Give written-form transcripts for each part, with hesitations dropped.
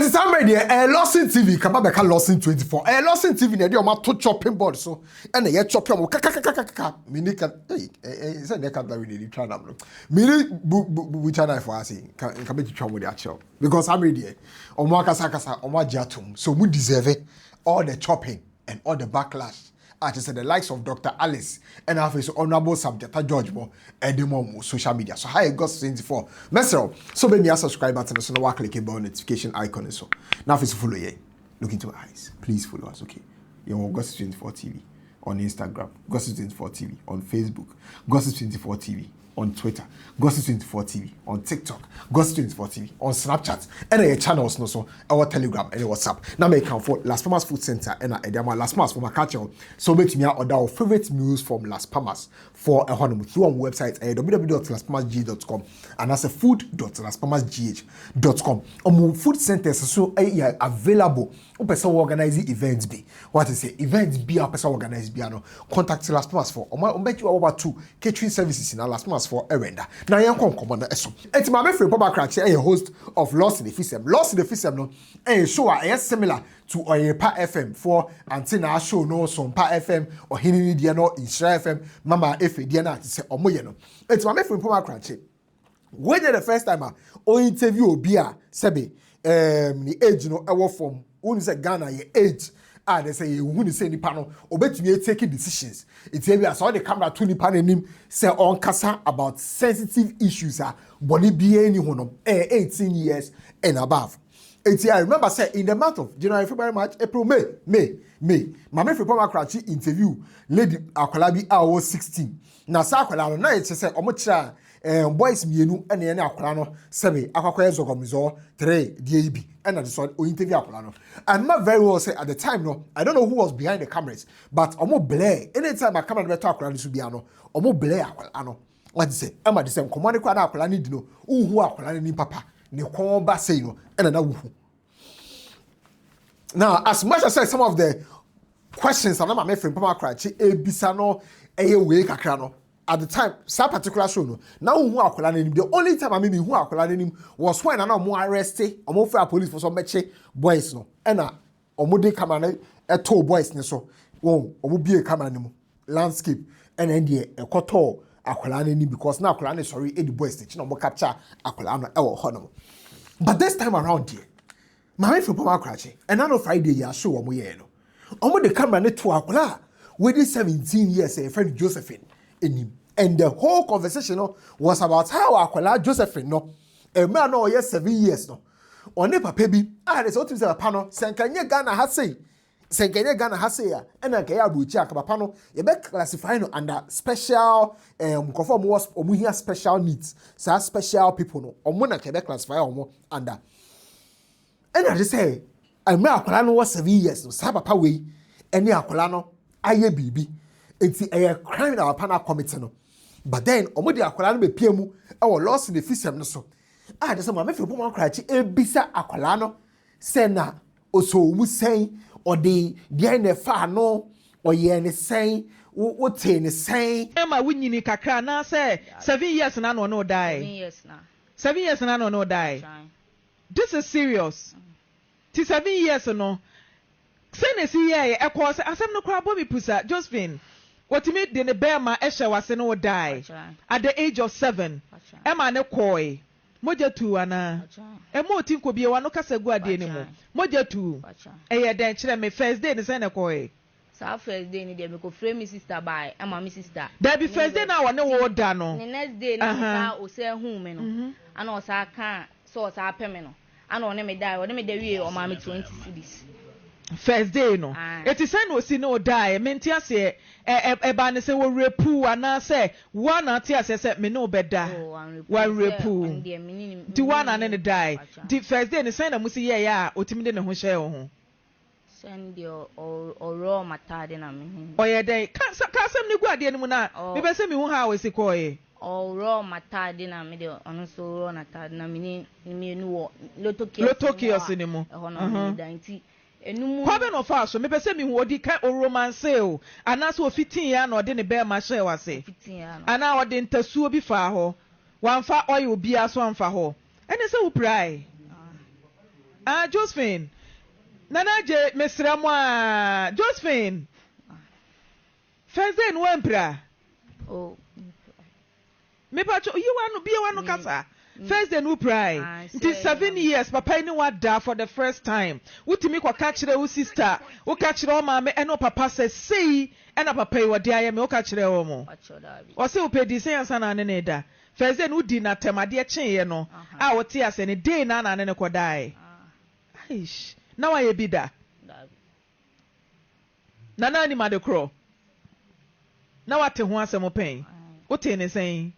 it's time ready. LAWSON TV. Come back, LAWSON 24. LAWSON TV. They do to chopping board so, and they chopping. Mini can. Is that neck that we need to try them? Mini we try for us. Can be to try with that because I'm ready. Omaka sakasa, omajatum. So we deserve all the chopping and all the backlash. I just said the likes of Dr. Alice and our face honorable subject George Mo and the more social media. So hi August 24. Mesero. So when you subscribe button so now click the notification icon so. Now if you follow ye, look into our eyes. Please follow us, okay? You're on Gossip 24 TV on Instagram, Gossip 24 TV on Facebook, Gossip 24 TV on Twitter, Gossip 24 TV on TikTok, Gossip 24 TV on Snapchat, and your channels no so our Telegram and WhatsApp. Now make count for Las Palmas Food Center and Edema Las Palmas for my catcher. So make me order our favorite meals from Las Palmas for a honeymoon through our website www.laspalmasgh.com and that's a food.laspalmasgh.com. Food centers so available. Person organizing events be what is it? Events be a person organize be no contact Las Palmas for. Bet you over 2 catering services in Las Palmas for Erenda. Now you come on eso. It's my friend Papa Crack, a host of LAWSON FISM. LAWSON FISM no a show is similar to Oyepa FM for antenna show no some Pa FM or Hinini dia no Israel FM Mama Efe dia na say omoye no. It's my friend Papa Crack. When the first time o interview obia sebe the age no ewo from when say Ghana your age they say when you say ni panel obetumi taking decisions it's maybe I saw the camera to ni panel nim say on kasa about sensitive issues body be any hono 18 years and above. I remember say in the month of January, February, March, April, May Mama Frepoma Cratchy interview Lady Akwalabi was 16 na sa akwala na it say omocha boys mienu ene ene akwala no sebe akwakoye zogomizo 3 DAB and I saw interview akwala no. And not very well say at the time no I don't know who was behind the cameras but omo blare anytime I camera beto akwala so bia no omo blare akwala no what say am I the same command kwa na akwala ni di no uhu akwala ni papa ne kon ba say no ene na wuhu. Now as much as I said some of the questions I'm not my friend Papa Cratchy ebisa no eye we kakra no at the time that particular show no now who akwala nim the only time I mean who akwala nim was when na mo arrest omo for police for some meche boys no and omo de camera na eto boys ne so won omo bie camera nim landscape and then the ekoto akwala nim because na akwala ne sorry e the boys ne omo capture akwala no e wo hono. But this time around here my friend Papa Cratchy and I know Friday ya show omo ye no omo the camera ne to akwala with 17 years a friend Josephine in him. And the whole conversation was about how akwala Josephine no a man no 7 years no on papa bi there's what is a panel senkanye Ghana ha say ya and I kaya buchi akaba no you be classify no under special conform was omuhia special needs so special people no omo na kebe classify omo under and I just say I me akwala no was 7 years no sa papa we any akwala no aye bibi it's a crime in our panel committee no. But then omo de akwala no be pie mu e wo LAWSON FISM no so dey say Mama Frepoma Cratchy ebisa akwala no say na oso mu sen or the ne fa no or ye ne sen wo te ne sen e ma wunyini kakra na say 7 years na no die 7 years na no die. This is serious. 7 years no say see here e cause asem no kra bobi pusa Josephine what you made the Bema Esha was no die at the age of 7. Emma ne koi. Moja tu ana. Emo tinko bi wano kasa gua de anymore. Moja tu. Eye den chire me first day ne sene koi. Sa first day ni de me ko frame me sister by. Emma me sister. There be first day na wane wo da no. The next day na sa o se hu me no. Ana o sa kan so o sa pe me no. Ana o ne me die. O ne me de wie o ma me 20 cedis. First day no it is no see no die mentia say eba ne say wo repu ana say one atia say me no beda one repu ti one ana ne die the first day ne say na musi ye ya otimi de ne ho share ho send your or mata de na me oye den ka sem ni guade ni mu na me be say me hu ha we sikoye or mata de na me de ono so ro na ta na me ni no loto kios ni mu no danti enum Kwabe no fa so me pese me hu odi ka o romance o ana so 15 ya na odi ne be ma share wase 15 ya no ana odi ntasuo bi fa ho wan fa oil bi aso anfa ho ene se wo prai Josephine. Nana je mesra mo Josephine. First day no empra. Oh. Me pa you want be one kasa. First day no pray. It is 7 years papa ni wada for the first time. Wutimi kwa kachire wo sister, wo kachire o maame eno papa say ena papa yi wode aye me wo kachire wo mo. O se wo pedi say ansa na ne da. First day no di na temade chenye no. A wo ti ase ne day na na ne kodai. Aish. Now I be da. Nana ni made kro. Now what te ho asem pen. Wo te ne saying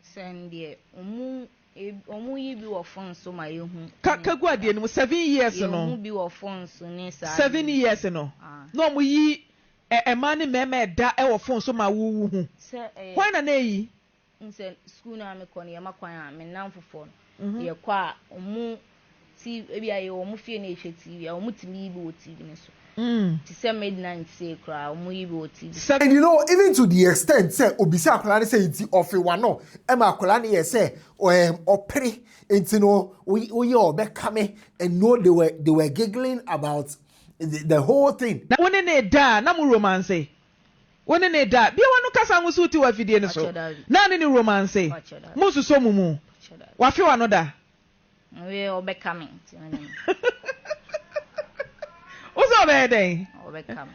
send the omu yi bi wo phone so ma yehu kagu ade no 7 years no omu bi wo phone so ni sa 7 years no no omu yi e man ni meme da e wo phone so ma wu hu why na yi nse school na me kono ye makwan a me nan fofo ye kwa omu ti e bia ye omu fie na ehwe TV omu timi bi wo TV ne so to say midnight say cry omu yi bi wo TV. And you know, even to the extent say obisa akola ne say nti ofe wa no e ma akola ne ye say opere nti no we obeka me and no they were giggling about the whole thing. Na woni ne da na mu romance woni ne da bia wonu kasa ngusu ti wa fidie ne so na ne romance mu suso mumu wa fi wa no da we obeka me Uzo beden obeka me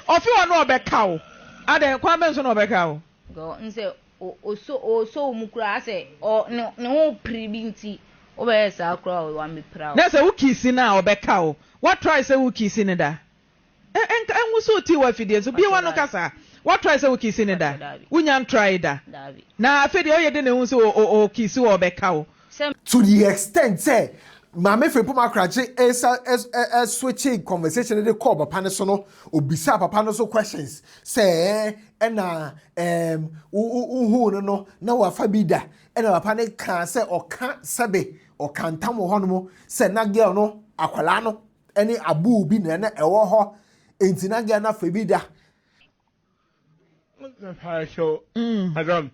ofi wa no obeka o ade kwa me so no obeka o go nse o mukura ase o ne ho pribi nti o be sa akura o wa me pra o na se ukisi na obeka o what try say ukisi ne da enwuso ti wa fidie so bia wa no kasa what try say ukisi ne da unya try da na afede o ye de ne hu so o kisi o obeka o to the extent say Mama Fripo Makrach is switching conversation they call papa so no obisa papa no so questions say na who no na wa fa bi da na papa ne kan say o kan sabe o kan tam ho no mo say na girl no akwala no ene abu bi na ewo ho enti na girl na fa bi da na pa so adam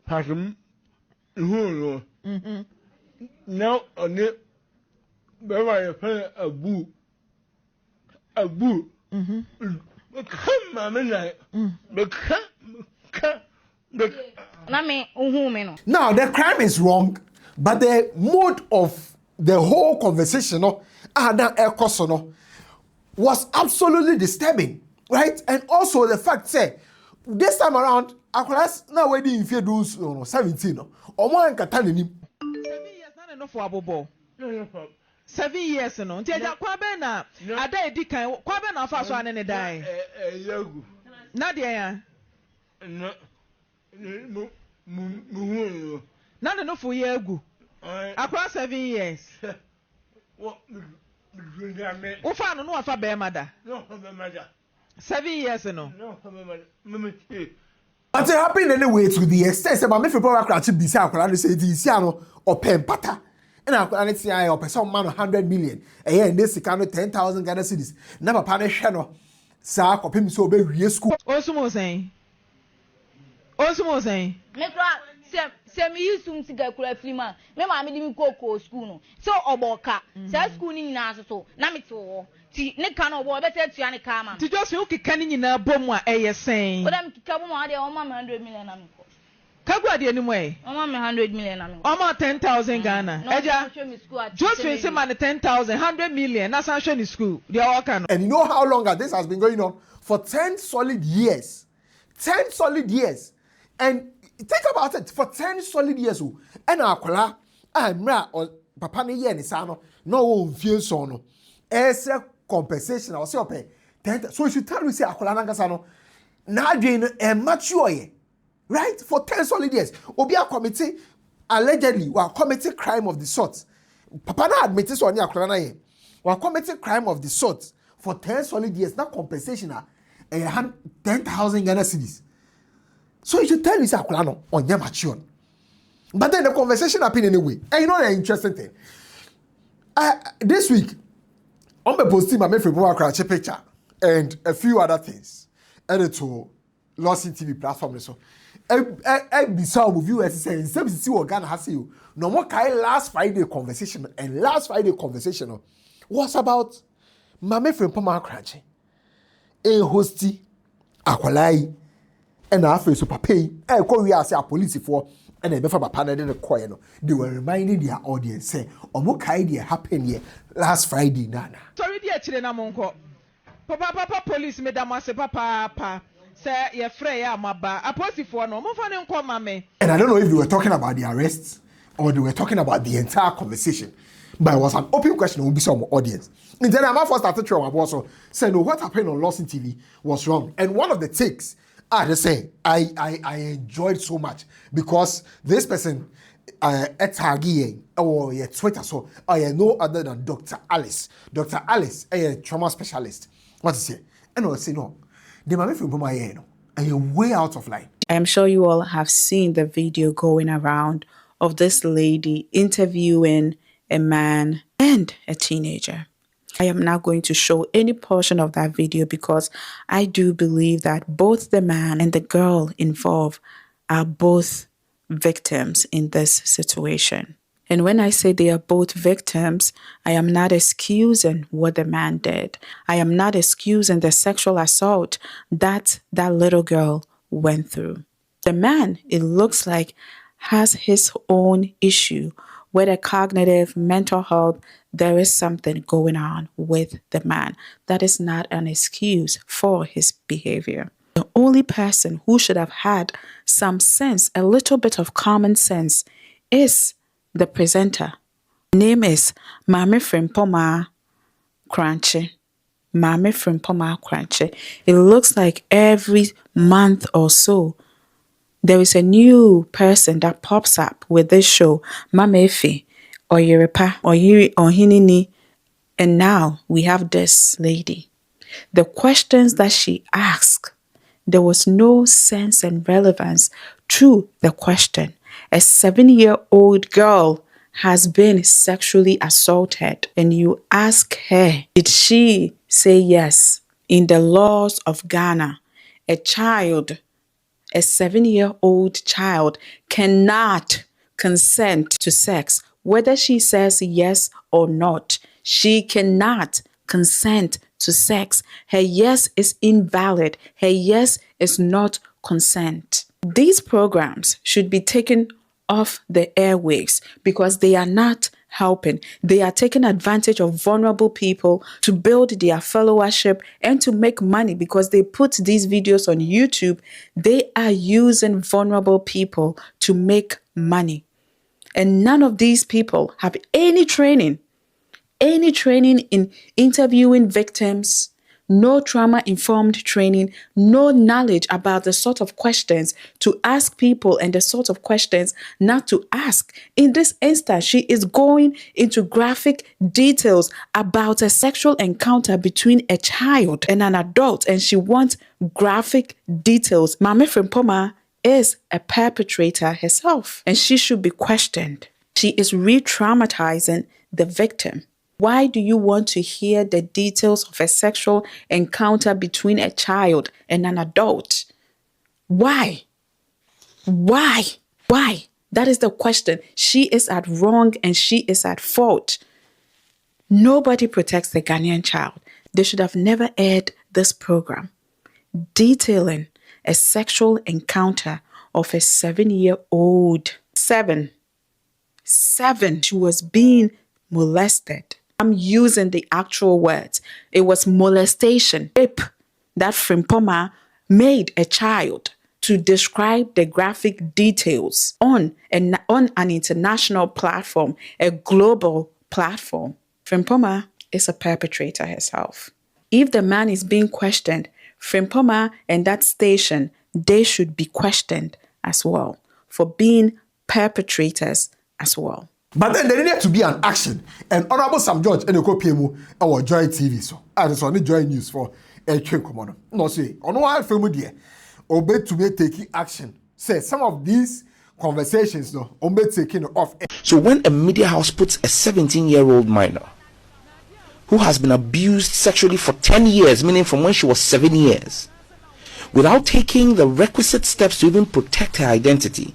pasum who no now on it very abu come mama now the crime is wrong but the mode of the whole conversation was absolutely disturbing, right? And also the fact say this time around akolas na we di infie do 17 no omo ankata nanim 7 years na no for abobo 7 years no nti aja kwa be na ada edi kan kwa be na afa so ane ne dai yagu na de ya na na no for yagu across 7 years what ufa no afa be mada no be mada 7 years no but it happened anyway to the extent say me people crash bisa akola no say di sia no open pata and akola ne tia o person man 100 million eh in this kind of 10,000 Ghana cedis na papa ne hwe no sa kopem so be wie school osumo sen me kra se mi yusum siga kura filima me ma me di mi koko school no so oboka sa school ni nyina so na me to ti ne ka no obo be te tua ne ka ma ti just you kika ni nyina bom a eye sen o da mi kika bom a de o ma 100 million na me ko kagwa de anim e o ma 100 million na me o ma 10,000 Ghana eja just say man 10,000 100 million na san show ni school they all can. And you know how long this has been going on? For 10 solid years. 10 solid years. And think about it, for 10 solid years, and akola amra or papa ne ye ni sa no no mfie so no ese compensation or say opay 10. So you should tell you say akola nangasa no na adwen mature, right? For 10 solid years obi a committee allegedly were committing crime of the sort. Papa na admit so ni akola na ye were committing crime of the sort for 10 solid years. That compensation 10,000 Ghana cedis. So you should tell you say akola no onye mature. But then the conversation happened anyway. And you know the interesting thing. This week, I'm posting my Magraheb picture and a few other things. And to LAWSON TV platform so. Bisa viewers say some see what Ghana has you. No more kai last Friday conversation and last Friday conversation was about Mame from Poma Cratchy. A hosty akwalai and after so pay we are say a police for and before papa in the choir no they were reminding their audience say omo kai dey happen here last Friday nana. Sorry dey chire na monko. Papa police me da mase papa say ye frɛ ya amaba aposifo no mo fa ne nkɔ mame. And I don't know if they were talking about the arrests or they were talking about the entire conversation. But it was an open question, it will be some audience. And then I first started to also say, no, what happened on LAWSON TV was wrong. And one of the takes, I just say, I enjoyed so much because this person, Etagie, or your Twitter, so I no other than Dr. Alice. Dr. Alice, a trauma specialist. What to say? And I will say, no, the man from Puma, and you're way out of line. I am sure you all have seen the video going around of this lady interviewing a man and a teenager. I am not going to show any portion of that video because I do believe that both the man and the girl involved are both victims in this situation. And when I say they are both victims, I am not excusing what the man did. I am not excusing the sexual assault that little girl went through. The man, it looks like, has his own issue with a cognitive, mental health. There is something going on with the man. That is not an excuse for his behavior. The only person who should have had some sense, a little bit of common sense, is the presenter. Name is Mame Frimpoma Crunchy. Mame Frimpoma Crunchy. It looks like every month or so, there is a new person that pops up with this show, Mame Efe, or Yerepa, or Hinini, and now we have this lady. The questions that she asked, there was no sense and relevance to the question. A 7-year-old girl has been sexually assaulted, and you ask her, did she say yes? In the laws of Ghana, a 7-year-old child cannot consent to sex. Whether she says yes or not, she cannot consent to sex. Her yes is invalid. Her yes is not consent. These programs should be taken off the airwaves because they are not helping. They are taking advantage of vulnerable people to build their followership and to make money because they put these videos on YouTube. They are using vulnerable people to make money. And none of these people have any training in interviewing victims, no trauma-informed training, no knowledge about the sort of questions to ask people and the sort of questions not to ask. In this instance, she is going into graphic details about a sexual encounter between a child and an adult, and she wants graphic details. Mame Frimpoma is a perpetrator herself, and she should be questioned. She is re-traumatizing the victim. Why do you want to hear the details of a sexual encounter between a child and an adult? Why? Why? Why? That is the question. She is at wrong and she is at fault. Nobody protects the Ghanaian child. They should have never aired this program detailing a sexual encounter of a 7-year-old. Seven. She was being molested. I'm using the actual words. It was molestation. Rape that Frimpoma made a child to describe the graphic details on an international platform, a global platform. Frimpoma is a perpetrator herself. If the man is being questioned, Frimpoma and that station, they should be questioned as well for being perpetrators as well. But then there needed to be an action. And Honorable Sam George and the Kopiemu our Joy TV. So I just want to join news for a train command. No, say, on one film there, obey to be taking action. Say some of these conversations, no, obey taking off. So when a media house puts a 17-year-old minor who has been abused sexually for 10 years, meaning from when she was 7 years, without taking the requisite steps to even protect her identity,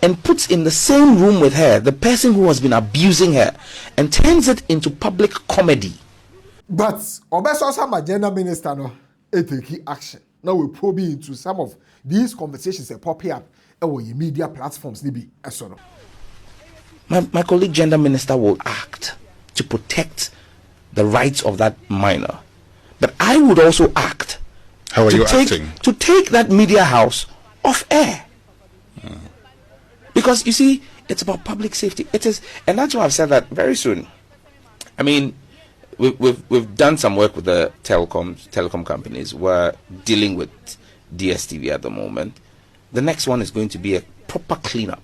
and puts in the same room with her the person who has been abusing her and turns it into public comedy. But Obeso Sama gender minister no take action. Now we probe into some of these conversations that pop up on your media platforms. My colleague gender minister will act to protect the rights of that minor. But I would also act. How are you acting? To take that media house off air. Because you see, it's about public safety. It is, and that's why I've said that very soon. I mean, we've done some work with the telecom companies. We're dealing with DSTV at the moment. The next one is going to be a proper cleanup.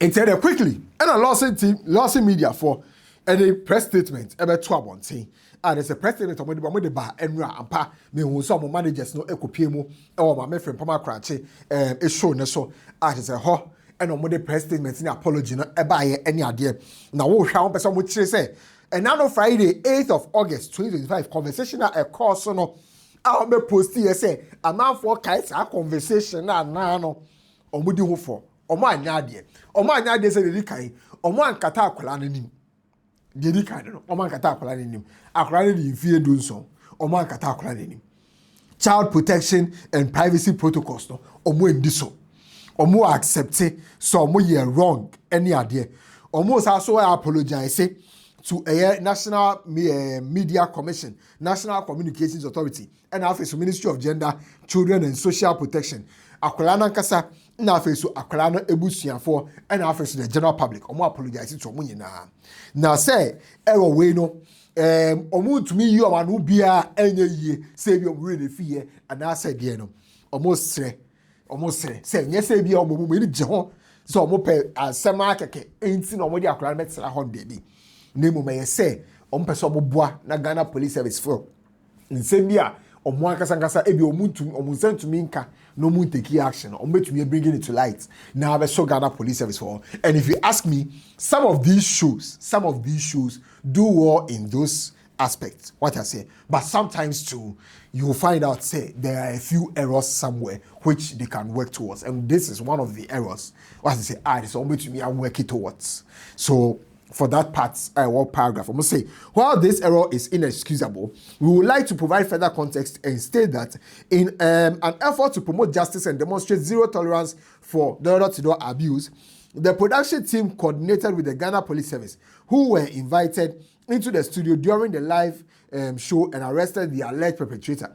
And tell them quickly, and a LAWSON team, LAWSON media for any press statement about 12 thing. And there's a press statement on the bar and rampa. Me who some managers no ekopimo or my friend Pama Cratchy is shown so as a ho and on the press statement in apology no buy any idea. Now we shall person which say and now Friday 8th of August 2025 conversation at a course no I'll be post here say a man for kites a conversation na no omudi ho for omo anyade say dey kai omo ankata akola nanim dey kai no omo ankata akola nanim akola dey fie do nso omo ankata akola nanim child protection and privacy protocols no omo endi so omo accept so omo ye wrong any ade omo so apologize to a National Media Commission, National Communications Authority, and Office Ministry of Gender, Children and Social Protection. Akwalana Nkasa, and Office to Akwalana Ebusian for, and Office to the general public. Omo apologize to Omo na. Now say, ewo we no, omo to me you are no bia enye ye, say you really fear, and I said ye no. Almost say, yes, say bia omo me je so omo pe asema keke, enti no omo di Akwalana metsa hon baby. Name may say, on person bois, na Ghana Police Service for. In Sembia, or Mwakasankasa, Ebi Omuntu, or Munsen to Minka, no moon take action, or bet me bringing it to light. Now I saw Ghana Police Service for. And if you ask me, some of these shows do well in those aspects. What I say, but sometimes too, you will find out say there are a few errors somewhere which they can work towards, and this is one of the errors. What I say, it's almost to me, I'm working towards. So. For that part, what paragraph? I must say, while this error is inexcusable, we would like to provide further context and state that in an effort to promote justice and demonstrate zero tolerance for door-to-door abuse, the production team coordinated with the Ghana Police Service, who were invited into the studio during the live show and arrested the alleged perpetrator,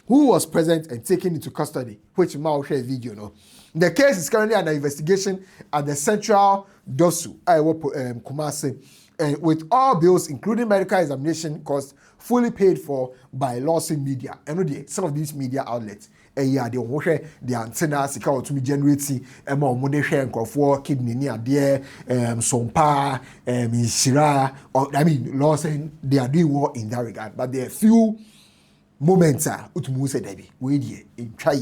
who was present and taken into custody, which Mao share video no. The case is currently under investigation at the Central Dosu, Kumasi, and with all bills, including medical examination costs, fully paid for by LAWSON Media. And some of these media outlets, they watch the antennas, to be generating money share and for kidney near there, Sompa, Shira, or I mean, LAWSON, they are doing well in that regard, but there are few moments utumuze debi we in try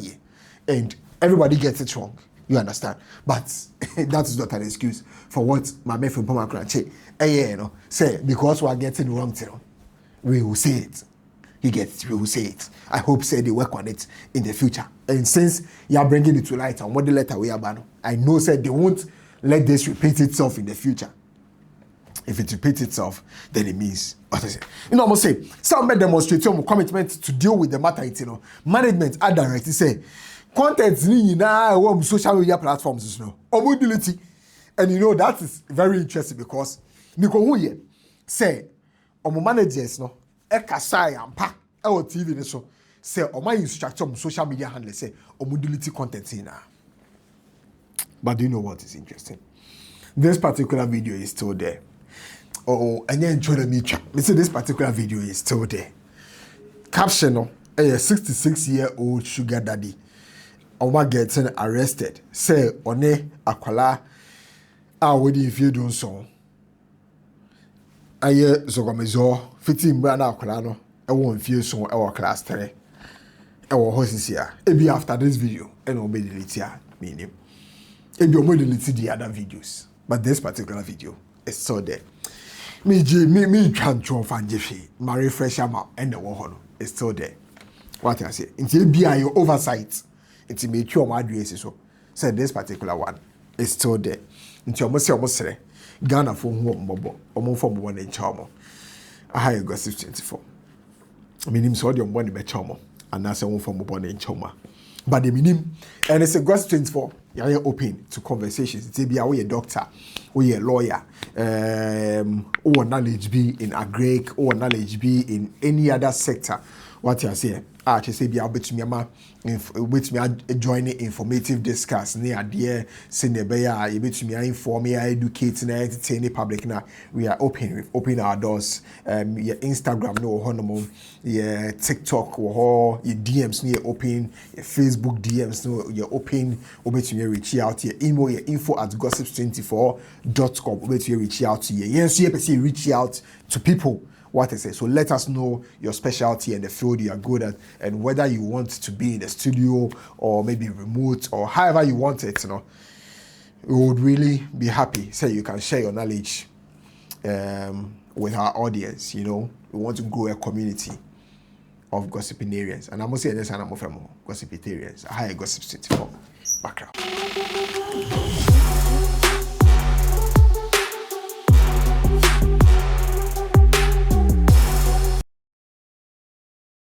and everybody gets it wrong, you understand, but that is not an excuse for what my man from Magraheb say because we are getting wrong thing. We will say it. We will say it. I hope say they work on it in the future, and since you are bringing it to light and what the letter we are banning, I know said they won't let this repeat itself in the future. If it repeats itself, then it means what is it? I'm gonna say some men demonstrate your commitment to deal with the matter. Management are directly say content na social media platforms mobility, and that is very interesting because Niko say managers no ekasai ampa TV ne so say instructor social media handle say mobility content but do you know what is interesting? This particular video is still there. And then enjoy the media. Me say this particular video is still there. Caption no, a 66-year-old sugar daddy, getting arrested. Say one akwala we if you do so. Aye zogomezo 15 brana akwala no. Won't feel so our class 3. Our horses here. Maybe after this video, and we'll delete here. Meaning, maybe we'll delete the other videos, but this particular video is still there. Me can't draw fan Jeffy, my refresher map, and the war is still there. What I say, until be your oversight, It's make you my address so. Say this particular one is still there. Nti omo say omo sere. Ghana for who omo for mo one in chamo. I have gossip 24. Minim so the money be chamo. And that's one for mo one in chama. But the minim and it's a gossip 24. You're open to conversations. It's be a doctor, or a lawyer, or knowledge be in agric, or knowledge be in any other sector. What you say? She say be able to with me joining informative discuss near dear senior bear you bet me inform me educate and entertain the public now we are open our doors your Instagram no honor your TikTok or your DMs near open your Facebook DMs no you're open obet me reach out your email your info@gossip24.com obet you reach out to you yes you reach out to people. What is it? So let us know your specialty and the field you are good at, and whether you want to be in the studio or maybe remote or however you want it. You know, we would really be happy. Say you can share your knowledge with our audience. You know, we want to grow a community of gossipinarians, and I'm say this, and I'm from gossipitarians. I hire Gossip 24 background.